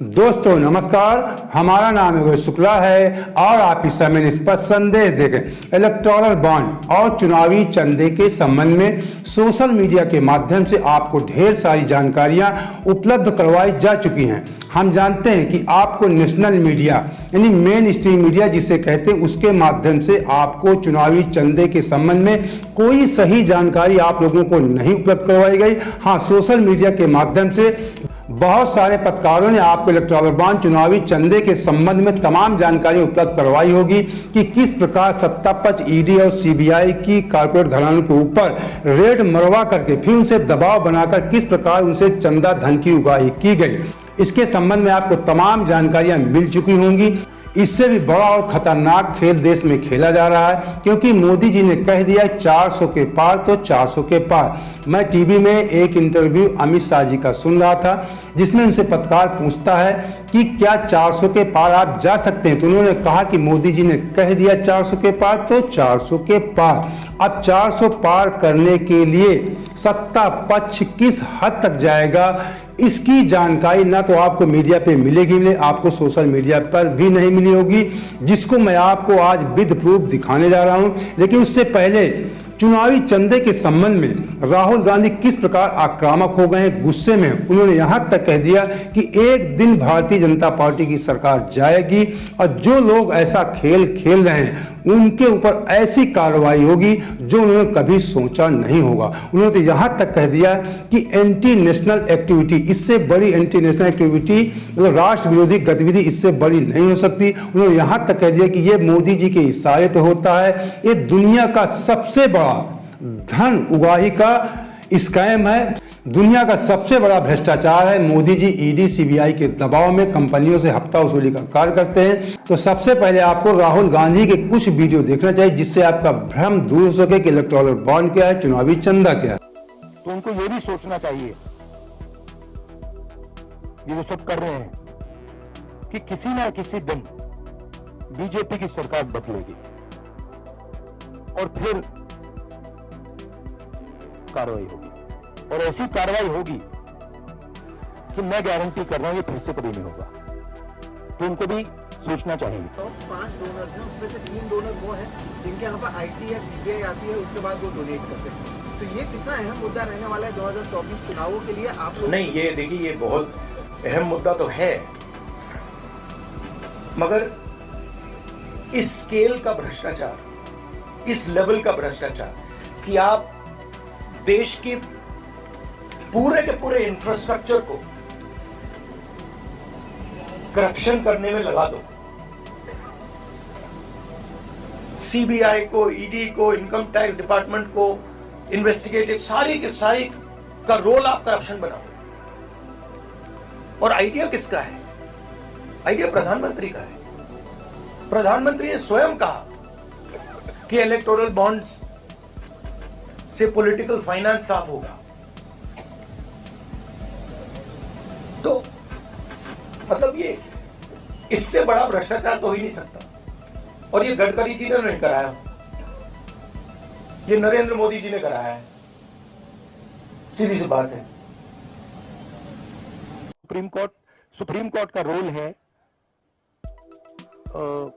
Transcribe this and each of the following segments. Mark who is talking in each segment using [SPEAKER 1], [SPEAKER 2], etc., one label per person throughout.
[SPEAKER 1] दोस्तों नमस्कार, हमारा नाम योगेश शुक्ला है और आप इस समय इस पर संदेश देखें। इलेक्टोरल बॉन्ड और चुनावी चंदे के संबंध में सोशल मीडिया के माध्यम से आपको ढेर सारी जानकारियां उपलब्ध करवाई जा चुकी हैं। हम जानते हैं कि आपको नेशनल मीडिया यानी मेन स्ट्रीम मीडिया जिसे कहते हैं उसके माध्यम से आपको चुनावी चंदे के संबंध में कोई सही जानकारी आप लोगों को नहीं उपलब्ध करवाई गई। हाँ, सोशल मीडिया के माध्यम से बहुत सारे पत्रकारों ने आपको इलेक्टोरल बॉन्ड चुनावी चंदे के संबंध में तमाम जानकारी उपलब्ध करवाई होगी कि किस प्रकार सत्तापक्ष ईडी और सीबीआई की कॉर्पोरेट घरानों के ऊपर रेड मरवा करके फिर उनसे दबाव बनाकर किस प्रकार उनसे चंदा धन की उगाही की गई। इसके संबंध में आपको तमाम जानकारियां मिल चुकी होंगी। इससे भी बड़ा और खतरनाक खेल देश में खेला जा रहा है, क्योंकि मोदी जी ने कह दिया 400 के पार तो 400 के पार। मैं टीवी में एक इंटरव्यू अमित शाह जी का सुन रहा था, जिसमें उनसे पत्रकार पूछता है कि क्या 400 के पार आप जा सकते हैं, तो उन्होंने कहा कि मोदी जी ने कह दिया 400 के पार तो 400 के पार। अब 400 पार करने के लिए सत्ता पक्ष किस हद तक जाएगा, इसकी जानकारी ना तो आपको मीडिया पे मिलेगी, आपको सोशल मीडिया पर भी नहीं मिली होगी, जिसको मैं आपको आज विद प्रूफ दिखाने जा रहा हूं। लेकिन उससे पहले चुनावी चंदे के संबंध में राहुल गांधी किस प्रकार आक्रामक हो गए हैं, गुस्से में उन्होंने यहां तक कह दिया कि एक दिन भारतीय जनता पार्टी की सरकार जाएगी और जो लोग ऐसा खेल खेल रहे हैं उनके ऊपर ऐसी कार्रवाई होगी जो उन्होंने कभी सोचा नहीं होगा। उन्होंने तो यहां तक कह दिया कि एंटी नेशनल एक्टिविटी, इससे बड़ी एंटी नेशनल एक्टिविटी मतलब राष्ट्र विरोधी गतिविधि इससे बड़ी नहीं हो सकती। उन्होंने यहां तक कह दिया कि ये मोदी जी के इशारे पे होता है, ये दुनिया का सबसे बड़ा धन उगाही का स्कैम है, दुनिया का सबसे बड़ा भ्रष्टाचार है। मोदी जी ईडी सीबीआई के दबाव में कंपनियों से हफ्ता वसूली का कार्य करते हैं। तो सबसे पहले आपको राहुल गांधी के कुछ वीडियो देखना चाहिए, जिससे आपका भ्रम दूर हो सके कि इलेक्टोरल बॉन्ड क्या है, चुनावी चंदा क्या है।
[SPEAKER 2] तो उनको ये भी सोचना चाहिए, ये जो सब कर रहे हैं, कि किसी ना किसी दिन बीजेपी की सरकार बदलेगी और फिर कार्रवाई होगी, और ऐसी कार्रवाई होगी कि मैं गारंटी कर रहा हूं ये फिर से कभी नहीं होगा। तो उनको भी सोचना चाहिए।
[SPEAKER 3] तो 5 डोनर हैं, उसमें से 3 डोनर वो हैं जिनके यहाँ पर आईटी या सीबीआई आती है, उसके बाद वो डोनेट करते हैं। तो ये कितना अहम मुद्दा रहने वाला है 2024 चुनावों के लिए आप लोग?
[SPEAKER 4] नहीं, ये देखिए, ये बहुत अहम मुद्दा तो है, मगर इस स्केल का भ्रष्टाचार, इस लेवल का भ्रष्टाचार कि आप देश के पूरे इंफ्रास्ट्रक्चर को करप्शन करने में लगा दो, सीबीआई को, ईडी को, इनकम टैक्स डिपार्टमेंट को, इन्वेस्टिगेटिव सारी के सारी का रोल आप करप्शन बनाओ। और आइडिया किसका है? आइडिया प्रधानमंत्री का है। प्रधानमंत्री ने स्वयं कहा कि इलेक्टोरल बॉन्ड्स से पॉलिटिकल फाइनेंस साफ होगा। तो मतलब ये इससे बड़ा भ्रष्टाचार तो हो ही नहीं सकता। और ये गडकरी जी ने नहीं कराया, ये नरेंद्र मोदी जी ने कराया है, सीधी सी बात है।
[SPEAKER 2] सुप्रीम कोर्ट का रोल है,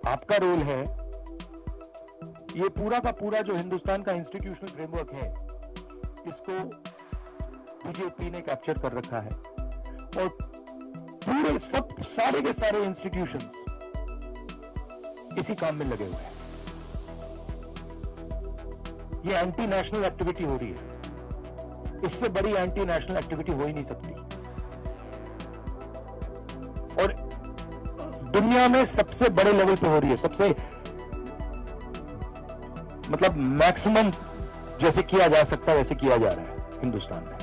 [SPEAKER 2] आपका रोल है, ये पूरा का पूरा जो हिंदुस्तान का इंस्टीट्यूशनल फ्रेमवर्क है, इसको बीजेपी ने कैप्चर कर रखा है। और पूरे सब सारे के सारे इंस्टीट्यूशंस इसी काम में लगे हुए हैं। ये एंटी नेशनल एक्टिविटी हो रही है, इससे बड़ी एंटी नेशनल एक्टिविटी हो ही नहीं सकती। और दुनिया में सबसे बड़े लेवल पे हो रही है, सबसे मतलब मैक्सिमम जैसे किया जा सकता है वैसे किया जा रहा है हिंदुस्तान में।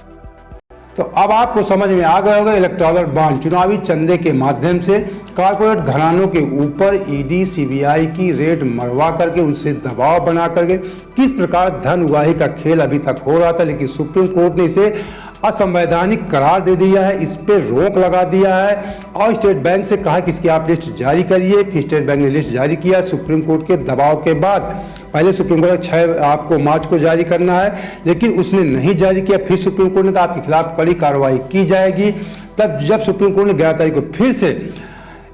[SPEAKER 1] तो अब आपको समझ में आ गया होगा इलेक्टोरल बॉन्ड चुनावी चंदे के माध्यम से कॉर्पोरेट घरानों के ऊपर ईडी सीबीआई की रेड मरवा करके उनसे दबाव बना करके किस प्रकार धन उगाही का खेल अभी तक हो रहा था। लेकिन सुप्रीम कोर्ट ने इसे असंवैधानिक करार दे दिया है, इस पर रोक लगा दिया है और स्टेट बैंक से कहा कि इसकी आप लिस्ट जारी करिए। फिर स्टेट बैंक ने लिस्ट जारी किया सुप्रीम कोर्ट के दबाव के बाद। पहले सुप्रीम कोर्ट 6 आपको मार्च को जारी करना है, लेकिन उसने नहीं जारी किया। फिर सुप्रीम कोर्ट ने कहा आपके खिलाफ कड़ी कार्रवाई की जाएगी। तब जब सुप्रीम कोर्ट ने 11 तारीख को फिर से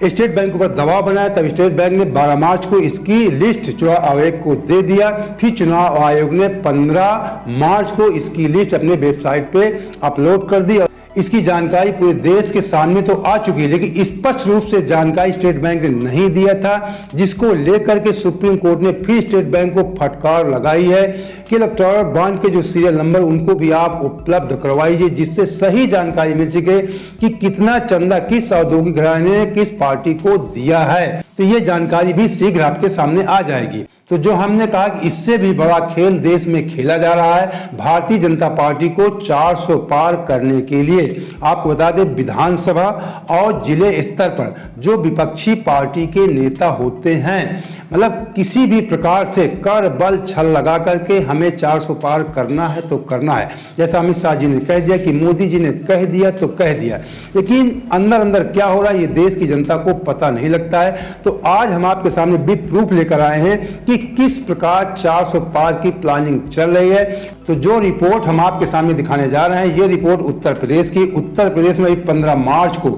[SPEAKER 1] स्टेट बैंक पर दबाव बनाया, तब स्टेट बैंक ने 12 मार्च को इसकी लिस्ट चुनाव आयोग को दे दिया। फिर चुनाव आयोग ने 15 मार्च को इसकी लिस्ट अपने वेबसाइट पे अपलोड कर दी। इसकी जानकारी पूरे देश के सामने तो आ चुकी है, लेकिन स्पष्ट रूप से जानकारी स्टेट बैंक ने नहीं दिया था, जिसको लेकर के सुप्रीम कोर्ट ने फिर स्टेट बैंक को फटकार लगाई है कि इलेक्टोरल बॉन्ड के जो सीरियल नंबर उनको भी आप उपलब्ध करवाइए, जिससे सही जानकारी मिल सके कि कितना चंदा किस औद्योगिक घराने ने किस पार्टी को दिया है। तो ये जानकारी भी शीघ्र आपके सामने आ जाएगी। तो जो हमने कहा कि इससे भी बड़ा खेल देश में खेला जा रहा है, भारतीय जनता पार्टी को 400 पार करने के लिए आपको बता दें विधानसभा और जिले स्तर पर जो विपक्षी पार्टी के नेता होते हैं, मतलब किसी भी प्रकार से कर बल छल लगा करके हमें 400 पार करना है तो करना है। जैसा अमित शाह जी ने कह दिया कि मोदी जी ने कह दिया तो कह दिया, लेकिन अंदर अंदर क्या हो रहा है ये देश की जनता को पता नहीं लगता है। तो आज हम आपके सामने विद प्रूफ लेकर आए हैं कि किस प्रकार 400 पार की प्लानिंग चल रही है। तो जो रिपोर्ट हम आपके सामने दिखाने जा रहे हैं, ये रिपोर्ट उत्तर प्रदेश की। उत्तर प्रदेश में 15 मार्च को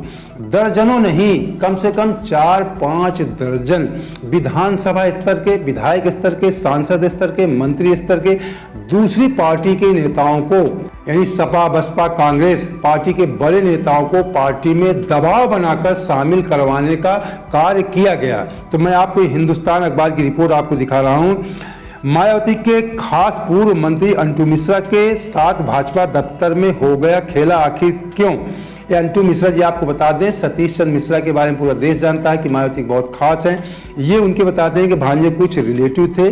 [SPEAKER 1] दर्जनों नहीं, कम से कम 4-5 दर्जन विधानसभा स्तर के, विधायक स्तर के, सांसद स्तर के, मंत्री स्तर के दूसरी पार्टी के नेताओं को, यानी सपा बसपा कांग्रेस पार्टी के बड़े नेताओं को पार्टी में दबाव बनाकर शामिल करवाने का कार्य किया गया। तो मैं आपको हिंदुस्तान अखबार की रिपोर्ट आपको दिखा रहा हूं। मायावती के खास पूर्व मंत्री अंटू मिश्रा के साथ भाजपा दफ्तर में हो गया खेला, आखिर क्यों? ये अंटू मिश्रा जी आपको बता दें, सतीश चंद्र मिश्रा के बारे में पूरा देश जानता है कि मायावती बहुत खास हैं। ये उनके बताते हैं कि भांजे कुछ रिलेटिव थे।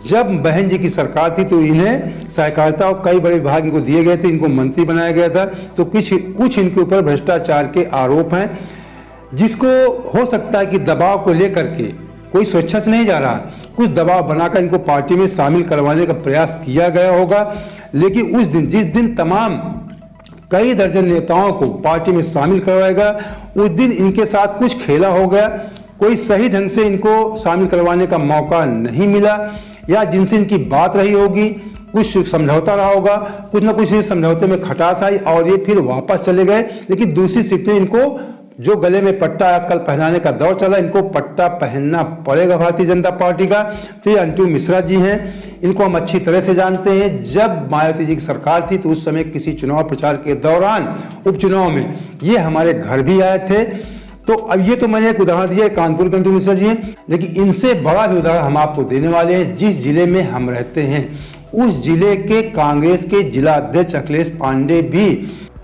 [SPEAKER 1] जब बहन जी की सरकार थी तो इन्हें सहकारिता और कई बड़े विभाग इनको दिए गए थे, इनको मंत्री बनाया गया था। तो कुछ इनके ऊपर भ्रष्टाचार के आरोप हैं, जिसको हो सकता है कि दबाव को लेकर के कोई स्वेच्छा से नहीं जा रहा, कुछ दबाव बनाकर इनको पार्टी में शामिल करवाने का प्रयास किया गया होगा। लेकिन उस दिन, जिस दिन तमाम कई दर्जन नेताओं को पार्टी में शामिल करवाएगा, उस दिन इनके साथ कुछ खेला हो गया। कोई सही ढंग से इनको शामिल करवाने का मौका नहीं मिला, या जिनसे इनकी बात रही होगी कुछ समझौता रहा होगा, कुछ ना कुछ इस समझौते में खटास आई और ये फिर वापस चले गए। लेकिन दूसरी सीट में इनको जो गले में पट्टा आजकल पहनाने का दौर चला, इनको पट्टा पहनना पड़ेगा भारतीय जनता पार्टी का। तो ये अंटू मिश्रा जी हैं, इनको हम अच्छी तरह से जानते हैं। जब मायावती जी की सरकार थी तो उस समय किसी चुनाव प्रचार के दौरान उपचुनाव में ये हमारे घर भी आए थे। तो अब ये तो मैंने एक उदाहरण दिया, कानपुर के अंटू मिश्रा जी हैं, लेकिन इनसे बड़ा भी उदाहरण हम आपको देने वाले हैं। जिस जिले में हम रहते हैं उस जिले के कांग्रेस के जिला अध्यक्ष अखिलेश पांडे भी,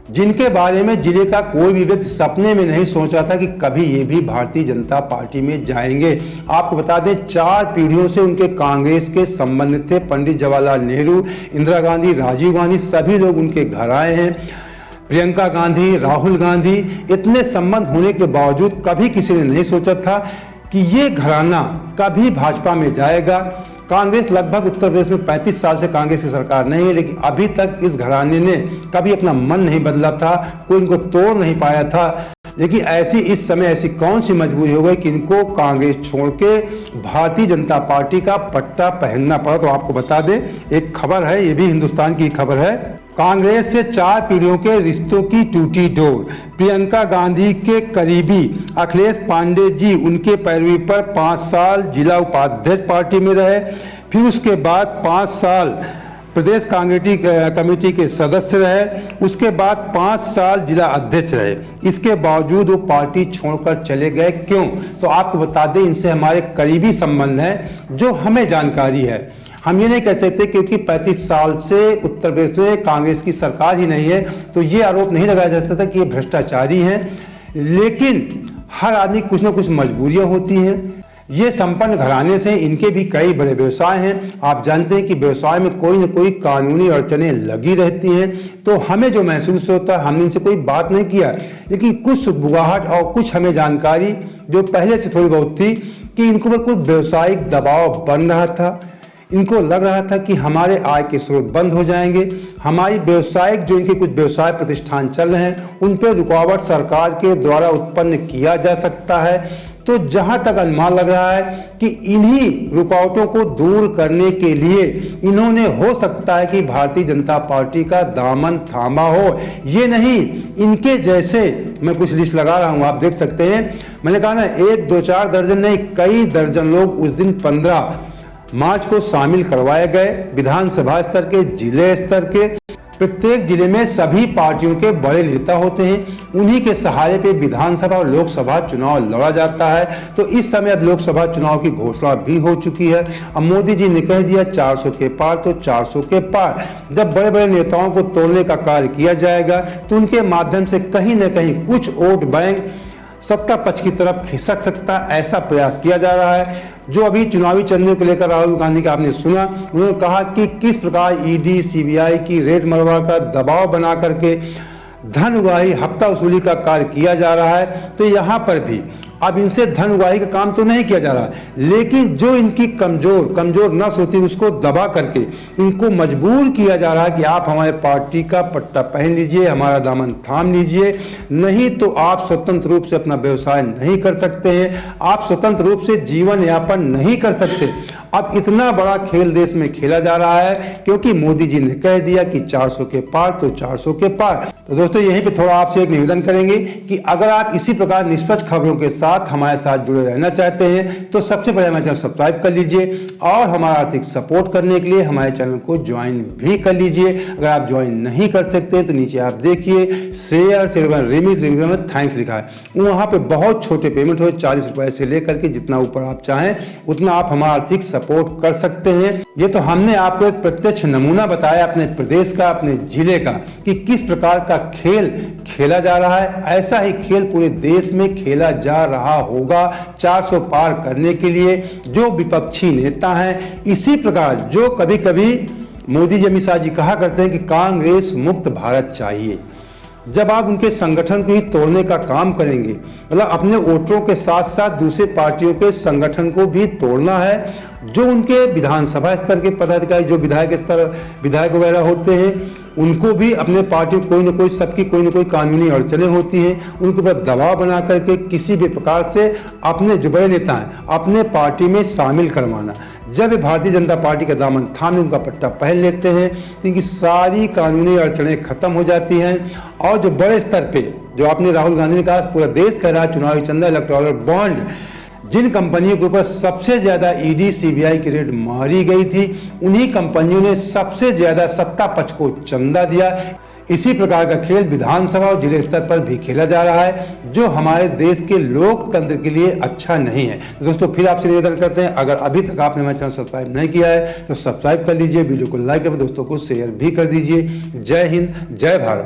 [SPEAKER 1] जिनके बारे में जिले का कोई भी व्यक्ति सपने में नहीं सोचा था कि कभी ये भी भारतीय जनता पार्टी में जाएंगे। आपको बता दें 4 पीढ़ियों से उनके कांग्रेस के संबंध थे। पंडित जवाहरलाल नेहरू, इंदिरा गांधी, राजीव गांधी, सभी लोग उनके घर आए हैं। प्रियंका गांधी, राहुल गांधी, इतने संबंध होने के बावजूद कभी किसी ने नहीं सोचा था कि ये घराना कभी भाजपा में जाएगा। कांग्रेस लगभग उत्तर प्रदेश में 35 साल से कांग्रेस की सरकार नहीं है, लेकिन अभी तक इस घराने ने कभी अपना मन नहीं बदला था, कोई इनको तोड़ नहीं पाया था। लेकिन इस समय ऐसी कौन सी मजबूरी हो गई कि इनको कांग्रेस छोड़ के भारतीय जनता पार्टी का पट्टा पहनना पड़ा। तो आपको बता दें, एक खबर है, ये भी हिंदुस्तान की खबर है। कांग्रेस से 4 पीढ़ियों के रिश्तों की टूटी डोर। प्रियंका गांधी के करीबी अखिलेश पांडे जी उनके पैरवी पर 5 साल जिला उपाध्यक्ष पार्टी में रहे, फिर उसके बाद 5 साल प्रदेश कांग्रेस कमेटी के सदस्य रहे, उसके बाद 5 साल जिला अध्यक्ष रहे। इसके बावजूद वो पार्टी छोड़कर चले गए, क्यों? तो आपको बता दें, इनसे हमारे करीबी संबंध हैं जो हमें जानकारी है। हम ये नहीं कह सकते क्योंकि 35 साल से उत्तर प्रदेश में कांग्रेस की सरकार ही नहीं है, तो ये आरोप नहीं लगाया जा सकता कि ये भ्रष्टाचारी हैं। लेकिन हर आदमी कुछ ना कुछ मजबूरियां होती हैं। ये संपन्न घराने से, इनके भी कई बड़े व्यवसाय हैं। आप जानते हैं कि व्यवसाय में कोई न कोई कानूनी अड़चनें लगी रहती हैं। तो हमें जो महसूस होता है, हमने इनसे कोई बात नहीं किया, लेकिन कुछ सुगबुगाहट और कुछ हमें जानकारी जो पहले से थोड़ी बहुत थी कि इनको पर कुछ व्यवसायिक दबाव बन रहा था। इनको लग रहा था कि हमारे आय के स्रोत बंद हो जाएंगे, हमारी व्यवसायिक जो इनके कुछ व्यवसाय प्रतिष्ठान चल रहे हैं उन पर रुकावट सरकार के द्वारा उत्पन्न किया जा सकता है। तो जहां तक अनुमान लग रहा है कि इन्हीं रुकावटों को दूर करने के लिए इन्होंने हो सकता है कि भारतीय जनता पार्टी का दामन थामा हो। ये नहीं, इनके जैसे मैं कुछ लिस्ट लगा रहा हूं, आप देख सकते हैं। मैंने कहा ना, 1 2 4 दर्जन नहीं, कई दर्जन लोग उस दिन 15 मार्च को शामिल करवाए गए। विधानसभा स्तर के, जिले स्तर के, प्रत्येक जिले में सभी पार्टियों के बड़े नेता होते हैं, उन्हीं के सहारे पे विधानसभा और लोकसभा चुनाव लड़ा जाता है। तो इस समय अब लोकसभा चुनाव की घोषणा भी हो चुकी है। अब मोदी जी ने कह दिया 400 के पार तो 400 के पार। जब बड़े बड़े नेताओं को तोड़ने का कार्य किया जाएगा तो उनके माध्यम से कहीं न कहीं कुछ वोट बैंक सत्ता पक्ष की तरफ खिसक सकता, ऐसा प्रयास किया जा रहा है। जो अभी चुनावी चरणों को लेकर राहुल गांधी का आपने सुना, उन्होंने कहा कि किस प्रकार ईडी सीबीआई की रेड मरवा का दबाव बना करके धन उगाही, हफ्ता वसूली का कार्य किया जा रहा है। तो यहाँ पर भी अब इनसे धन उगाही का काम तो नहीं किया जा रहा, लेकिन जो इनकी कमजोर नस होती है उसको दबा करके इनको मजबूर किया जा रहा है कि आप हमारे पार्टी का पट्टा पहन लीजिए, हमारा दामन थाम लीजिए, नहीं तो आप स्वतंत्र रूप से अपना व्यवसाय नहीं कर सकते हैं, आप स्वतंत्र रूप से जीवन यापन नहीं कर सकते। अब इतना बड़ा खेल देश में खेला जा रहा है क्योंकि मोदी जी ने कह दिया कि 400 के पार तो 400 के पार। तो दोस्तों, यहीं पे थोड़ा आपसे एक निवेदन करेंगे कि अगर आप इसी प्रकार निष्पक्ष खबरों के साथ हमारे साथ जुड़े रहना चाहते हैं तो सबसे पहले हमारे चैनल सब्सक्राइब कर लीजिए और हमारा आर्थिक सपोर्ट करने के लिए हमारे चैनल को ज्वाइन भी कर लीजिए। अगर आप ज्वाइन नहीं कर सकते तो नीचे आप देखिए शेयर रिमिस में थैंक्स लिखा है, वहां पे बहुत छोटे पेमेंट हो, 40 रुपए से लेकर के जितना ऊपर आप चाहें उतना आप हमारा आर्थिक सपोर्ट कर सकते हैं। ये तो हमने आपको एक प्रत्यक्ष नमूना बताया अपने प्रदेश का, अपने जिले का, कि किस प्रकार का खेल खेला जा रहा है। ऐसा ही खेल पूरे देश में खेला जा रहा होगा 400 पार करने के लिए। जो विपक्षी नेता हैं, इसी प्रकार जो कभी कभी मोदी जी, अमित शाह जी कहा करते हैं कि कांग्रेस मुक्त भारत चाहिए, जब आप उनके संगठन को ही तोड़ने का काम करेंगे, मतलब अपने वोटरों के साथ साथ दूसरे पार्टियों के संगठन को भी तोड़ना है, जो उनके विधानसभा स्तर के पदाधिकारी, जो विधायक वगैरह होते हैं, उनको भी अपने पार्टी कोई न कोई, सबकी कोई न कोई कानूनी अड़चने होती हैं, उनके ऊपर दबाव बना करके किसी भी प्रकार से अपने जो बड़े नेता हैं अपने पार्टी में शामिल करवाना। जब भारतीय जनता पार्टी का दामन थामे उनका पट्टा पहन लेते हैं तो इनकी सारी कानूनी अड़चनें खत्म हो जाती हैं। और जो बड़े स्तर पे, जो आपने राहुल गांधी ने कहा पूरा देश कह रहा है, चुनावी चंदा, इलेक्टोरल बॉन्ड, जिन कंपनियों के ऊपर सबसे ज्यादा ईडी सीबीआई की रेड मारी गई थी, उन्हीं कंपनियों ने सबसे ज्यादा सत्ता पक्ष को चंदा दिया। इसी प्रकार का खेल विधानसभा और जिले स्तर पर भी खेला जा रहा है, जो हमारे देश के लोकतंत्र के लिए अच्छा नहीं है। तो दोस्तों, फिर आपसे निवेदन करते हैं, अगर अभी तक आपने हमारा चैनल सब्सक्राइब नहीं किया है तो सब्सक्राइब कर लीजिए, वीडियो को लाइक कर दोस्तों को शेयर भी कर दीजिए। जय हिंद, जय भारत।